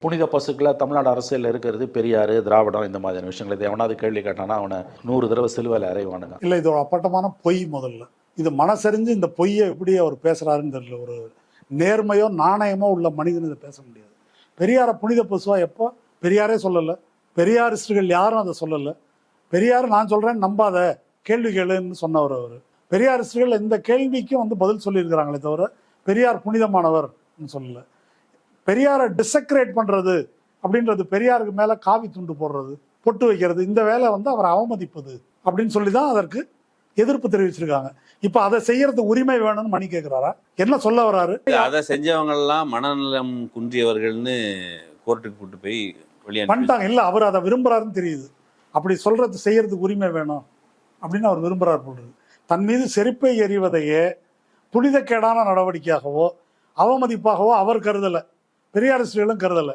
புனித பசுக்களை தமிழ்நாடு அரசியலில் இருக்கிறது பெரியார், திராவிடம் இந்த மாதிரியான விஷயங்கள். இதை எவனாவது கேள்வி கேட்டானா அவனை 100 தடவை சிலுவையில் அறைவானுங்க. இல்லை, இது ஒரு அப்பட்டமான பொய். முதல்ல இது மனசறிஞ்சு இந்த பொய்யை எப்படி அவர் பேசுறாருன்னு தெரியல. ஒரு நேர்மையோ நாணயமோ உள்ள மனிதன் இதை பேச முடியாது. பெரியாரை புனித பசுவா எப்போ பெரியாரே சொல்லலை, பெரியாரிஸ்டுகள் யாரும் அதை சொல்லலை. பெரியார் நான் சொல்றேன் நம்பாத, கேள்வி கேளுன்னு சொன்னவர் அவர். பெரியாரிஸ்டுகள் இந்த கேள்விக்கும் பதில் சொல்லியிருக்கிறாங்களே தவிர பெரியார் புனிதமானவர் சொல்லலை. பெரியாரை டிசக்ரேட் பண்றது அப்படின்றது, பெரியாருக்கு மேல காவி துண்டு போடுறது, பொட்டு வைக்கிறது, இந்த வேலை அவரை அவமதிப்பது அப்படின்னு சொல்லிதான் அதற்கு எதிர்ப்பு தெரிவிச்சிருக்காங்க. இப்ப அதை செய்யறதுக்கு உரிமை வேணும்னு மணி கேட்கிறாரா? என்ன சொல்ல வர்றாரு? அதை செஞ்சவங்க எல்லாம் மனநலம் குன்றியவர்கள்னு கோர்ட்டுக்கு கூட்டு போய் பண்ணிட்டாங்க. இல்ல, அவர் அதை விரும்புறாருன்னு தெரியுது. அப்படி சொல்றது செய்யறதுக்கு உரிமை வேணும் அப்படின்னு அவர் விரும்புறாரு போடுறது. தன் மீது செருப்பை எறிவதையே புனிதக்கேடான நடவடிக்கையாகவோ அவமதிப்பாகவோ அவர் கருதலை, பெரியாரிஸ்டுகளும் கருதலை.